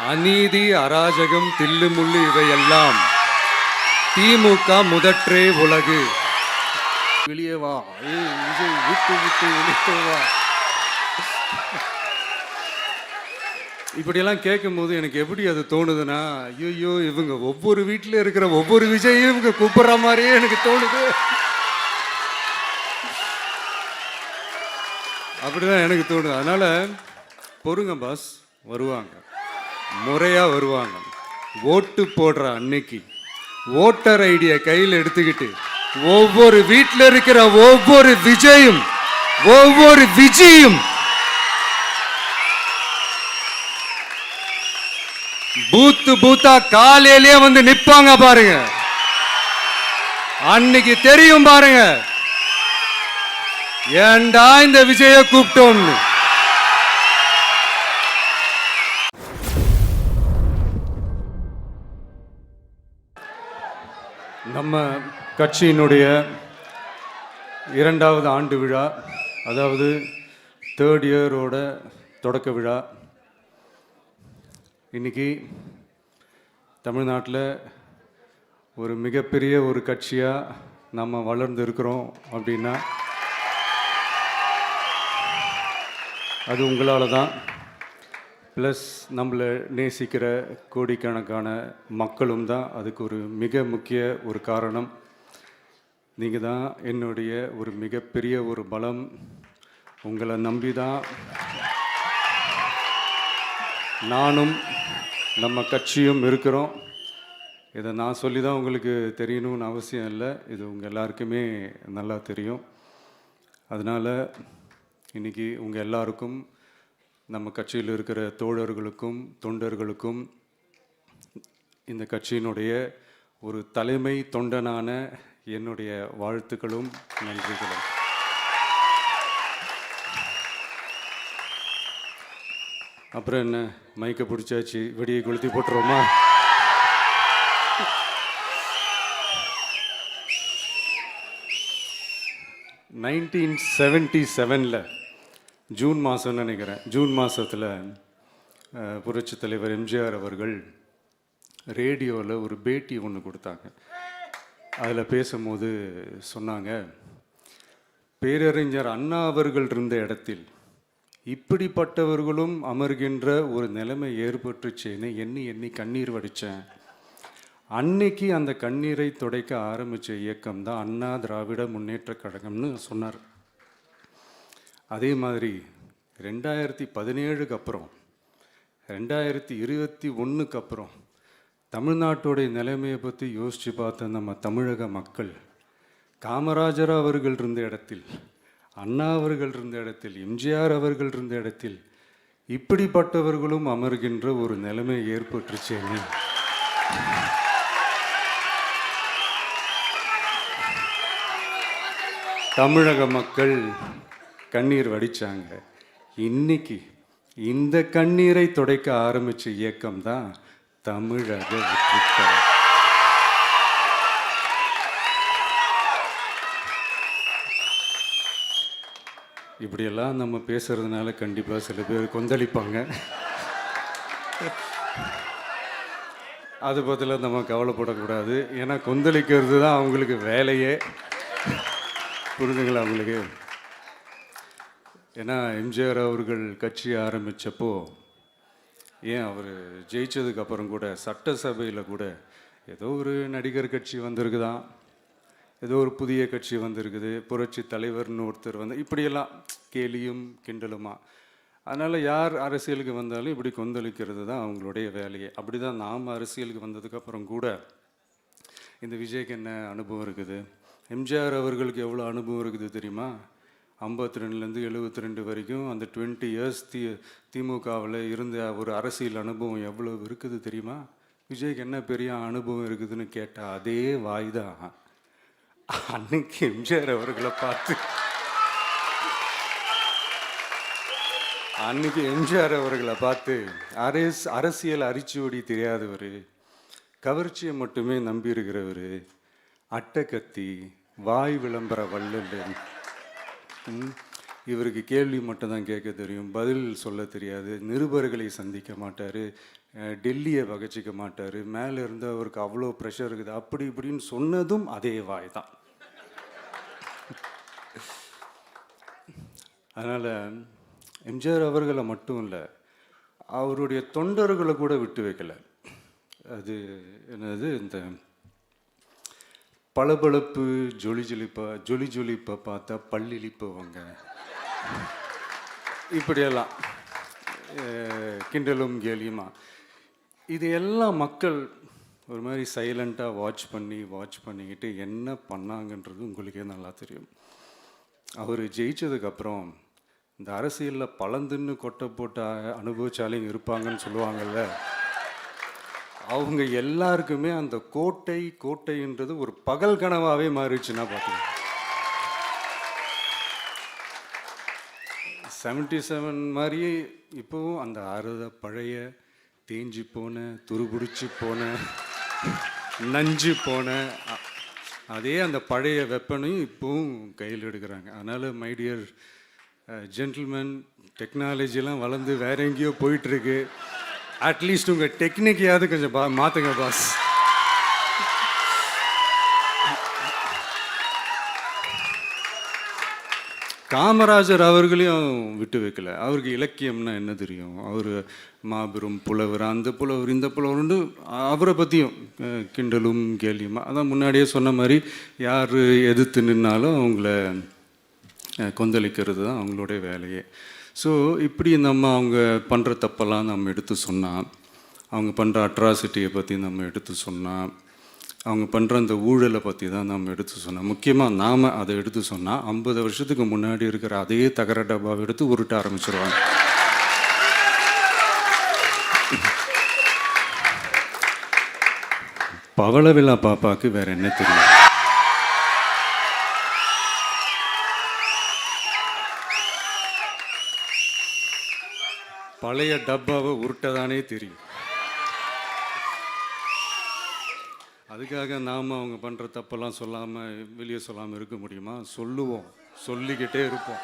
அநீதி, அராஜகம், தில்லுமுள்ளு இவையெல்லாம் திமுக முதற்றே உலகு. வெளியே வா, விஜய் விட்டு விட்டு வெளியே வா. இப்படியெல்லாம் கேட்கும்போது எனக்கு எப்படி அது தோணுதுன்னா, ஐயோ இவங்க ஒவ்வொரு வீட்டில் இருக்கிற ஒவ்வொரு விஜயும் இவங்க கூப்பிடுற மாதிரியே எனக்கு தோணுது. அப்படிதான் எனக்கு தோணுது. அதனால பொறுங்க பாஸ், வருவாங்க, முறையா வருவாங்க. ஓட்டு போடுற அன்னைக்கு ஓட்டர் ஐடியை கையில் எடுத்துக்கிட்டு ஒவ்வொரு வீட்டில் இருக்கிற ஒவ்வொரு விஜயும் ஒவ்வொரு விஜயும் பூத்து பூத்தா காலையிலே வந்து நிப்பாங்க பாருங்க. அன்னைக்கு தெரியும் பாருங்க, ஏண்டா இந்த விஜய கூப்பிட்டோம்னு. நம்ம கட்சியினுடைய 2வது ஆண்டு விழா, அதாவது 3rd இயரோட தொடக்க விழா இன்னைக்கு தமிழ்நாட்டில் ஒரு மிகப்பெரிய ஒரு கட்சியாக நம்ம வளர்ந்து இருக்கிறோம் அப்படின்னா அது உங்களால் தான். ப்ளஸ் நம்மளை நேசிக்கிற கோடிக்கணக்கான மக்களும் தான் அதுக்கு ஒரு மிக முக்கிய ஒரு காரணம். நீங்கள் தான் என்னுடைய ஒரு மிகப்பெரிய ஒரு பலம். உங்களை நம்பி தான் நானும் நம்ம கட்சியும் இருக்கிறோம். இதை நான் சொல்லி தான் உங்களுக்கு தெரியணும்னு அவசியம் இல்லை, இது உங்கள் எல்லாருக்குமே நல்லா தெரியும். அதனால் இன்றைக்கி உங்கள் எல்லாருக்கும், நம்ம கட்சியில் இருக்கிற தோழர்களுக்கும் தொண்டர்களுக்கும், இந்த கட்சியினுடைய ஒரு தலைமை தொண்டனான என்னுடைய வாழ்த்துக்களும் நன்றிகளும். அப்புறம் என்ன, மைக்கை பிடிச்சாச்சு, வெடியை கொளுத்தி போட்டுருவோமா? (1977) ஜூன் மாதம்னு நினைக்கிறேன், ஜூன் மாதத்தில் புரட்சி தலைவர் எம்ஜிஆர் அவர்கள் ரேடியோவில் ஒரு பேட்டி ஒன்று கொடுத்தாங்க. அதில் பேசும்போது சொன்னாங்க, பேரறிஞர் அண்ணா அவர்கள் இருந்த இடத்தில் இப்படிப்பட்டவர்களும் அமர்கின்ற ஒரு நிலைமை ஏற்பட்டுச்சேன்னு எண்ணி எண்ணி கண்ணீர் வடித்தேன். அன்னைக்கு அந்த கண்ணீரை துடைக்க ஆரம்பித்த இயக்கம் தான் அண்ணா திராவிட முன்னேற்ற கழகம்னு சொன்னார். அதே மாதிரி 2017க்கு அப்புறம் 2021க்கு அப்புறம் தமிழ்நாட்டுடைய நிலைமையை பற்றி யோசித்து பார்த்த நம்ம தமிழக மக்கள், காமராஜர் அவர்கள் இருந்த இடத்தில், அண்ணா அவர்கள் இருந்த இடத்தில், எம்ஜிஆர் அவர்கள் இருந்த இடத்தில் இப்படிப்பட்டவர்களும் அமர்கின்ற ஒரு நிலைமை ஏற்பட்டுருச்சேன்னு தமிழக மக்கள் கண்ணீர் வடித்தாங்க. இன்னைக்கு இந்த கண்ணீரை துடைக்க ஆரம்பித்த இயக்கம் தான் தமிழக வெற்றிக்கழகம். இப்படியெல்லாம் நம்ம பேசுறதுனால கண்டிப்பாக சில பேர் கொந்தளிப்பாங்க. அது பற்றிலாம் நம்ம கவலைப்படக்கூடாது, ஏன்னா கொந்தளிக்கிறது தான் அவங்களுக்கு வேலையே. புரிதுங்களா அவங்களுக்கு? ஏன்னா எம்ஜிஆர் அவர்கள் கட்சி ஆரம்பித்தப்போ, ஏன் அவர் ஜெயிச்சதுக்கப்புறம் கூட சட்டசபையில் கூட ஏதோ ஒரு நடிகர் கட்சி வந்திருக்குதான், ஏதோ ஒரு புதிய கட்சி வந்திருக்குது, புரட்சி தலைவர்னு ஒருத்தர் வந்து, இப்படியெல்லாம் கேலியும் கிண்டலுமா. அதனால் யார் அரசியலுக்கு வந்தாலும் இப்படி கொந்தளிக்கிறது தான் அவங்களுடைய வேலையே. அப்படி தான் நாம் அரசியலுக்கு வந்ததுக்கப்புறம் கூட இந்த விஜய்க்கு என்ன அனுபவம் இருக்குது, எம்ஜிஆர் அவர்களுக்கு எவ்வளோ அனுபவம் இருக்குது தெரியுமா? 52லேருந்து 72 வரைக்கும் அந்த 20 இயர்ஸ் திமுகவில் இருந்த ஒரு அரசியல் அனுபவம் எவ்வளோ இருக்குது தெரியுமா? விஜய்க்கு என்ன பெரிய அனுபவம் இருக்குதுன்னு கேட்டால் அதே வாய் தான் அன்னைக்கு எம்ஜிஆர் அவர்களை பார்த்து, அன்னைக்கு எம்ஜிஆர் அவர்களை பார்த்து, அரசியல் அரிச்சுவடி தெரியாதவர், கவர்ச்சியை மட்டுமே நம்பி இருக்கிறவர், அட்டை கத்தி, வாய் விளம்பர வள்ளல், இவருக்கு கேள்வி மட்டும்தான் கேட்க தெரியும், பதில் சொல்ல தெரியாது, நிருபர்களை சந்திக்க மாட்டார், டெல்லியை வகச்சிக்க மாட்டார், மேலே இருந்து அவருக்கு அவ்வளோ ப்ரெஷர் இருக்குது, அப்படி இப்படின்னு சொன்னதும் அதே வாய் தான். அதனால் எம்ஜிஆர் அவர்களை மட்டும் இல்லை, அவருடைய தொண்டர்களை கூட விட்டு வைக்கலை. அது என்னது, இந்த பளபளப்பு ஜொலி ஜொலிப்பை பார்த்தா பல்லிழிப்பவங்க, இப்படியெல்லாம் கிண்டலும் கேலியுமா, இது எல்லாம் மக்கள் ஒரு மாதிரி சைலண்ட்டாக வாட்ச் பண்ணிக்கிட்டு என்ன பண்ணாங்கன்றது உங்களுக்கே நல்லா தெரியும். அவர் ஜெயிச்சதுக்கப்புறம் இந்த அரசியலில் பழந்துன்னு கொட்டை போட்ட அனுபவிச்சாலையும் இருப்பாங்கன்னு சொல்லுவாங்கள்ல, அவங்க எல்லாருக்குமே அந்த கோட்டைன்றது ஒரு பகல் கனவாகவே மாறிடுச்சுன்னா பார்த்தீங்க. 77 மாதிரியே இப்போவும் அந்த பழைய தேஞ்சி போன, துருபிடிச்சி போன, நஞ்சு போன அதே அந்த பழைய வெப்பனையும் இப்போவும் கையில் எடுக்கிறாங்க. அதனால் மை டியர் ஜென்டில்மேன், டெக்னாலஜிலாம் வளர்ந்து வேற எங்கேயோ போயிட்டுருக்கு, அட்லீஸ்ட் உங்கள் டெக்னிக்கையாவது கொஞ்சம் மாற்றுங்க பாஸ். காமராஜர் அவர்களையும் விட்டு வைக்கல. அவருக்கு இலக்கியம்னா என்ன தெரியும், அவர் மாபெரும் புலவர், அந்த புலவர் இந்த புலவர்னு அவரை பற்றியும் கிண்டலும் கேலியுமா. அதான் முன்னாடியே சொன்ன மாதிரி யார் எதிர்த்து நின்னாலும் அவங்கள கொந்தளிக்கிறது தான் அவங்களுடைய வேலையே. ஸோ இப்படி அவங்க பண்ணுற தப்பெல்லாம் நம்ம எடுத்து சொன்னால், அவங்க பண்ணுற அட்ராசிட்டியை பற்றி நம்ம எடுத்து சொன்னால், அவங்க பண்ணுற அந்த ஊழலை பற்றி தான் நம்ம எடுத்து சொன்னோம். முக்கியமாக நாம் அதை எடுத்து சொன்னால் 50 வருஷத்துக்கு முன்னாடி இருக்கிற அதே தகர டப்பாவை எடுத்து உருட்ட ஆரம்பிச்சிருவாங்க. பவளவிழா பாப்பாவுக்கு வேற என்ன தெரியும்? பழைய டப்பாவை உருட்டதானே தெரியும். அதுக்காக நாம் அவங்க பண்ணுற தப்பெல்லாம் சொல்லாமல் வெளியே சொல்லாமல் இருக்க முடியுமா? சொல்லுவோம், சொல்லிக்கிட்டே இருப்போம்.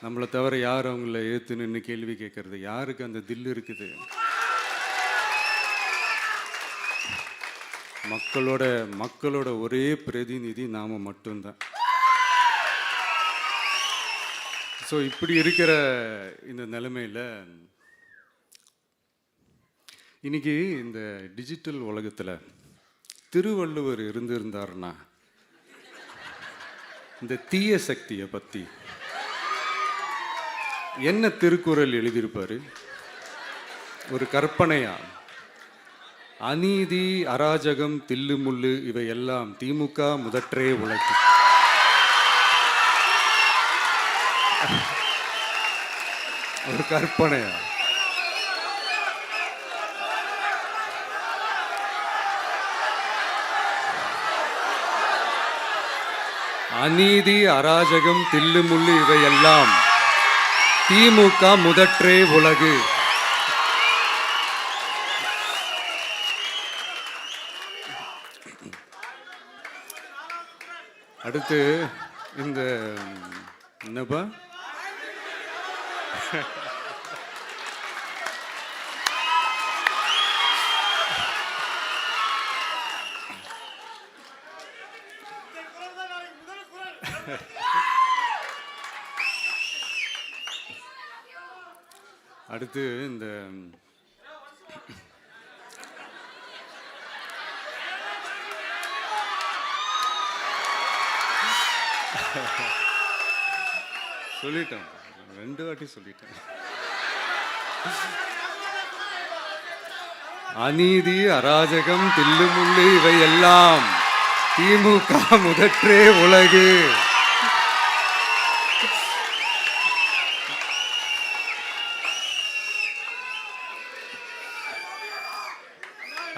நம்மளை தவிர யார் அவங்கள ஏற்று நின்று கேள்வி கேட்கறது? யாருக்கு அந்த தில் இருக்குது? மக்களோட ஒரே பிரதிநிதி நாம் மட்டும்தான். ஸோ இப்படி இருக்கிற இந்த நிலைமையில் இன்னைக்கு இந்த டிஜிட்டல் உலகத்தில் திருவள்ளுவர் இருந்திருந்தாருன்னா இந்த தீய சக்தியை பற்றி என்ன திருக்குறள் எழுதியிருப்பாரு? ஒரு கற்பனையா, அநீதி, அராஜகம், தில்லுமுள்ளு இவையெல்லாம் திமுக முதற்றே உலகு. ஒரு கற்பனையா? அநீதி, அராஜகம், தில்லுமுள்ளு இவையெல்லாம் திமுக முதற்றே உலகு. அடுத்து இந்த என்னப்பா அடுத்து இந்த சொல்லிட்டேன், 2 வாட்டி சொல்லிட்டேன். அநீதி, அராஜகம், தில்லுமுள்ளு இவையெல்லாம் திமுக முதற்றே உலகு.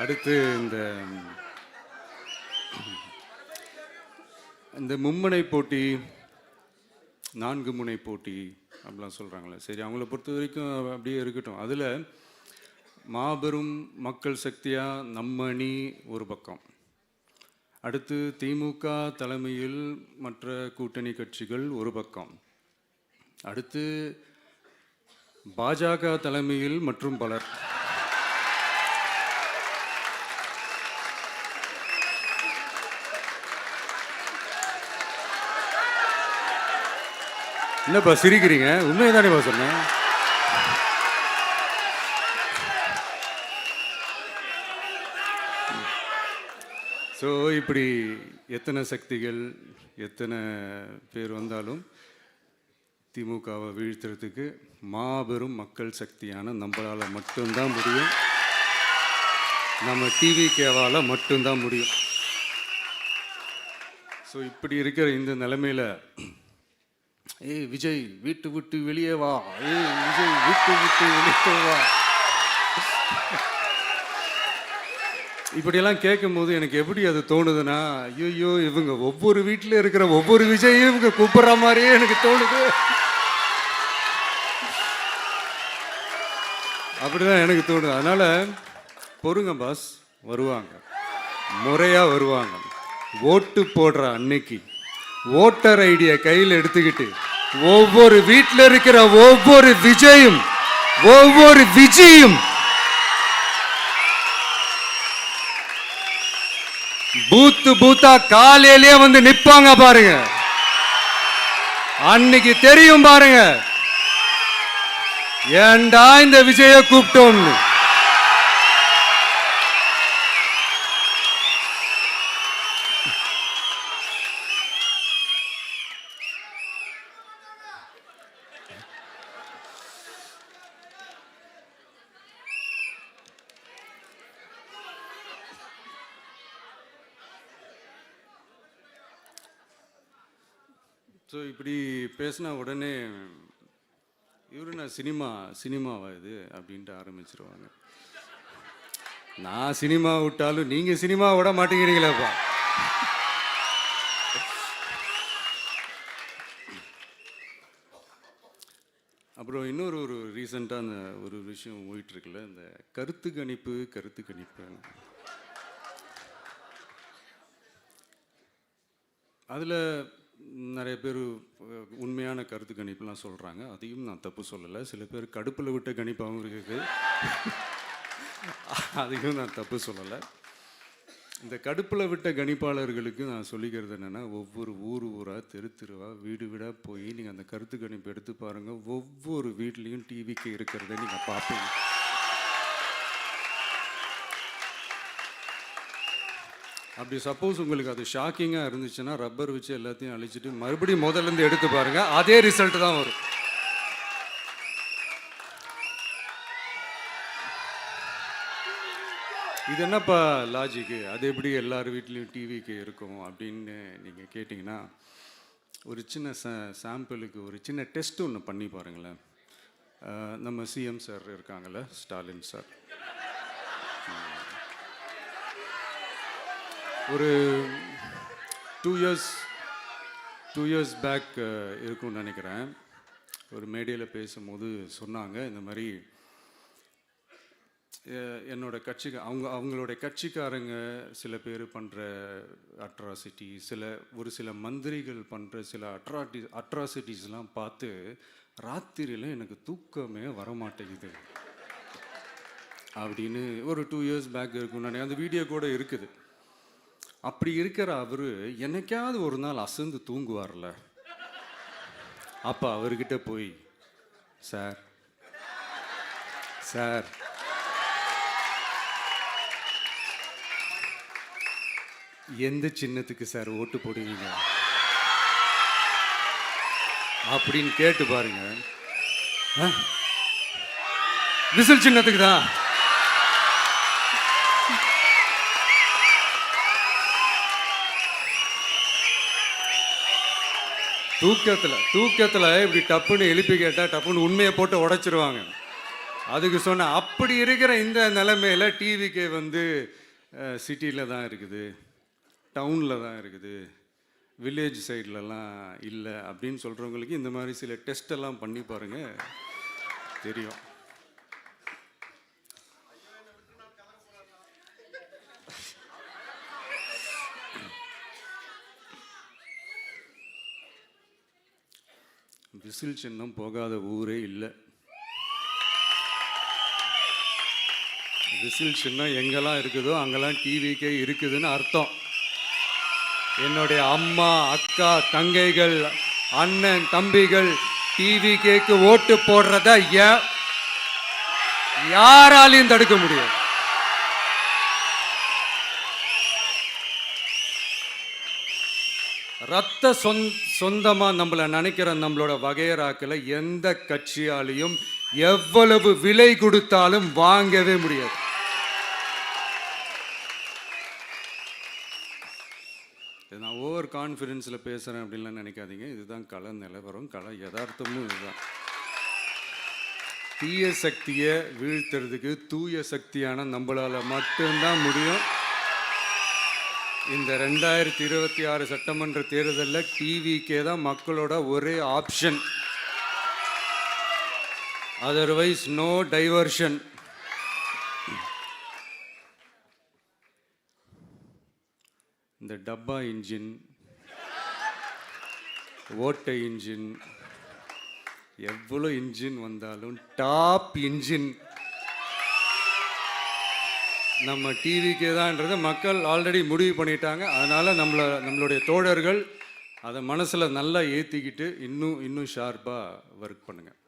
அடுத்து இந்த மும்முனை போட்டி, 4 முனை போட்டி அப்படிலாம் சொல்கிறாங்களே, சரி அவங்கள பொறுத்த வரைக்கும் அப்படியே இருக்கட்டும். அதில் மாபெரும் மக்கள் சக்தியாக நம்ம அணி ஒரு பக்கம், அடுத்து திமுக தலைமையில் மற்ற கூட்டணி கட்சிகள் ஒரு பக்கம், அடுத்து பாஜக தலைமையில் மற்றும் பலர். என்னப்பா சிரிக்கிறீங்க? உண்மையை தானேப்பா சொன்னேன். ஸோ இப்படி எத்தனை சக்திகள் எத்தனை பேர் வந்தாலும் திமுகவை வீழ்த்துறதுக்கு மாபெரும் மக்கள் சக்தியான நம்மளால் மட்டும்தான் முடியும். நம்ம டிவிகேவால் மட்டும்தான் முடியும். ஸோ இப்படி இருக்கிற இந்த நிலைமையில் ஏய் விஜய் வீட்டு விட்டு வெளியே வா, ஏய் விஜய் வீட்டு விட்டு வெளியே வா, இப்படியெல்லாம் கேட்கும்போது எனக்கு எப்படி அது தோணுதுன்னா, ஐயோ இவங்க ஒவ்வொரு வீட்டில் இருக்கிற ஒவ்வொரு விஜயும் இவங்க கூப்பிடுற மாதிரியே எனக்கு தோணுது. அப்படிதான் எனக்கு தோணுது. அதனால பொறுங்க பாஸ், வருவாங்க, முறையா வருவாங்க. ஓட்டு போடுற அன்னைக்கு ஓட்டர் ஐடியை கையில் எடுத்துக்கிட்டு ஒவ்வொரு வீட்டில் இருக்கிற ஒவ்வொரு விஜயும் ஒவ்வொரு விஜயும் பூத்து பூத்தா காலையிலேயே வந்து நிப்பாங்க பாருங்க. அன்னைக்கு தெரியும் பாருங்க, ஏண்டா இந்த விஜய கூப்பிட்டோம்னு. ஸோ இப்படி பேசினா உடனே இவரு நான் சினிமாவா இது அப்படின்ட்டு ஆரம்பிச்சிருவாங்க. நான் சினிமா விட்டாலும் நீங்கள் சினிமா விட மாட்டேங்கிறீங்களேப்பா. அப்புறம் இன்னொரு ரீசெண்டாக அந்த ஒரு விஷயம் போயிட்டுருக்குல்ல, இந்த கருத்து கணிப்பு அதில் நிறைய பேர் உண்மையான கருத்து கணிப்புலாம் சொல்கிறாங்க. அதையும் நான் தப்பு சொல்லலை. சில பேர் கடுப்பில் விட்ட கணிப்பாகவும் இருக்குது, அதையும் நான் தப்பு சொல்லலை. இந்த கடுப்பில் விட்ட கணிப்பாளர்களுக்கு நான் சொல்லிக்கிறது என்னென்னா, ஒவ்வொரு ஊராக தெருவாக வீடு வீடாக போய் நீங்கள் அந்த கருத்து கணிப்பு எடுத்து பாருங்கள். ஒவ்வொரு வீட்லேயும் டிவிக்கு இருக்கிறத நீங்கள் பார்ப்பீங்க. அப்படி சப்போஸ் உங்களுக்கு அது ஷாக்கிங்காக இருந்துச்சுன்னா ரப்பர் வச்சு எல்லாத்தையும் அழிச்சிட்டு மறுபடியும் முதல்லேருந்து எடுத்து பாருங்கள், அதே ரிசல்ட் தான் வரும். இது என்னப்பா லாஜிக்கு, அது எப்படி எல்லார் வீட்லேயும் டிவிக்கு இருக்கும் அப்படின்னு நீங்கள் கேட்டிங்கன்னா, ஒரு சின்ன சாம்பிளுக்கு ஒரு சின்ன டெஸ்ட் ஒன்று பண்ணி பாருங்களேன். நம்ம சிஎம் சார் இருக்காங்கள்ல, ஸ்டாலின் சார், ஒரு 2 இயர்ஸ் பேக் இருக்கும்னு நினைக்கிறேன். ஒரு மேடையில் பேசும்போது சொன்னாங்க, இந்த மாதிரி என்னோட கட்சிக்கு அவங்களுடைய கட்சிக்காரங்க சில பேர் பண்ணுற அட்ராசிட்டி, ஒரு சில மந்திரிகள் பண்ணுற சில அட்ராசிட்டிஸ்லாம் பார்த்து ராத்திரியில் எனக்கு தூக்கமே வரமாட்டேங்குது அப்படின்னு ஒரு 2 இயர்ஸ் பேக் இருக்கும்னு நினைக்கிறேன். அந்த வீடியோ கூட இருக்குது. அப்படி இருக்கிற அவர் என்னைக்காவது ஒரு நாள் அசந்து தூங்குவார்ல, அப்போ அவர்கிட்ட போய், சார் எந்த சின்னத்துக்கு சார் ஓட்டு போடுவீங்க அப்படின்னு கேட்டு பாருங்க. விசில் சின்னத்துக்கு தான். தூக்கத்தில் இப்படி டப்புன்னு எழுப்பி கேட்டால் டப்புன்னு உண்மையை போட்டு உடைச்சிருவாங்க. அதுக்கு சொன்ன அப்படி இருக்கிற இந்த நிலைமையில் டிவிக்கு வந்து சிட்டியில் தான் இருக்குது, டவுனில் தான் இருக்குது, வில்லேஜ் சைட்லலாம் இல்லை அப்படின்னு சொல்கிறவங்களுக்கு இந்த மாதிரி சில டெஸ்டெல்லாம் பண்ணி பாருங்கள், தெரியும். விசில் சின்னம் போகாத ஊரே இல்லை. விசில் சின்னம் எங்கெல்லாம் இருக்குதோ அங்கெல்லாம் டிவிக்கே இருக்குதுன்னு அர்த்தம். என்னுடைய அம்மா, அக்கா, தங்கைகள், அண்ணன், தம்பிகள் டிவிக்கேக்கு ஓட்டு போடுறத யாராலையும் தடுக்க முடியாது. ரத்த சொந்தமா நம்மளை நினைக்கிற நம்மளோட வகையராக்களை எந்த கட்சியாலையும் எவ்வளவு விலை கொடுத்தாலும் வாங்கவே முடியாது. நான் ஓவர் கான்ஃபிடென்ஸில் பேசுகிறேன் அப்படின்லாம் நினைக்காதீங்க. இதுதான் கள நிலவரம், கள யதார்த்தமும் இதுதான். தீய சக்தியை வீழ்த்துறதுக்கு தூய சக்தியான நம்மளால் மட்டும்தான் முடியும். இந்த 2026 சட்டமன்ற தேர்தலில் டிவிக்கே தான் மக்களோட ஒரே ஆப்ஷன். Otherwise no diversion. இந்த டப்பா இன்ஜின், ஓட்டை இன்ஜின், எவ்வளோ இன்ஜின் வந்தாலும் டாப் இன்ஜின் நம்ம டிவிக்கே தான்ன்றதை மக்கள் ஆல்ரெடி முடிவு பண்ணிட்டாங்க. அதனால் நம்மளுடைய தோழர்கள் அதை மனசில் நல்லா ஏற்றிக்கிட்டு இன்னும் ஷார்ப்பாக ஒர்க் பண்ணுங்கள்.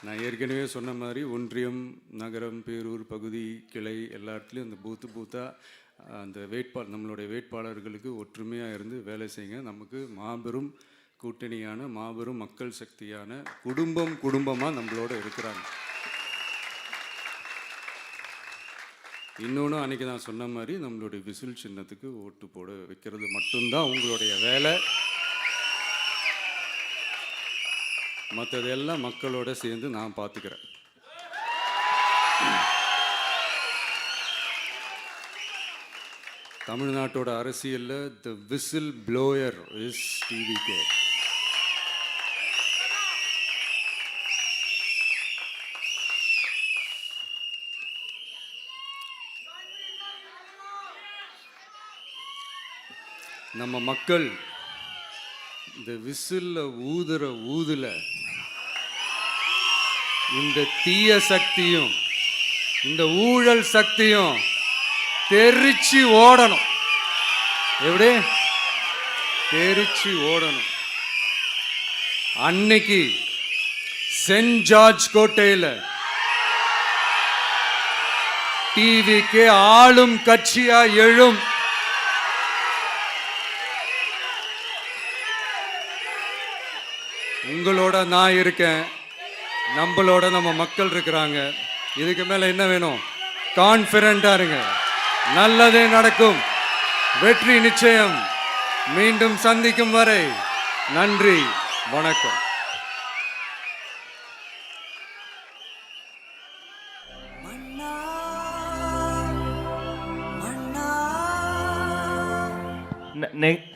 நான் ஏற்கனவே சொன்ன மாதிரி ஒன்றியம், நகரம், பேரூர், பகுதி, கிளை எல்லா இடத்துலையும் அந்த பூத்தாக அந்த நம்மளுடைய வேட்பாளர்களுக்கு ஒற்றுமையாக இருந்து வேலை செய்யுங்க. நமக்கு மாபெரும் கூட்டணியான மாபெரும் மக்கள் சக்தியான குடும்பமாக நம்மளோட இருக்கிறாங்க. இன்னொன்று அன்றைக்கி நான் சொன்ன மாதிரி நம்மளுடைய விசில் சின்னத்துக்கு ஓட்டு போட வைக்கிறது மட்டும்தான் உங்களுடைய வேலை. மற்றதெல்லாம் மக்களோட சேர்ந்து நான் பார்த்துக்கிறேன். தமிழ்நாட்டோட அரசியலில் த விசில் ப்ளோயர் இஸ் டிவிகே. நம்ம மக்கள் இந்த விசில்ல ஊதுல இந்த தீய சக்தியும் இந்த ஊழல் சக்தியும் தெரிச்சு ஓடணும். எப்படி தெரிச்சு ஓடணும்? அன்னைக்கு சென்ட் ஜார்ஜ் கோட்டையில் டிவிக்கு ஆளும் கட்சியா எழும். உங்களோட நான் இருக்கேன், நம்மளோட நம்ம மக்கள் இருக்கிறாங்க. இதுக்கு மேல என்ன வேணும்? கான்ஃபிடென்ட்டா இருங்க. நல்லதே நடக்கும். வெற்றி நிச்சயம். மீண்டும் சந்திக்கும் வரை நன்றி, வணக்கம். நெக்ஸ்ட்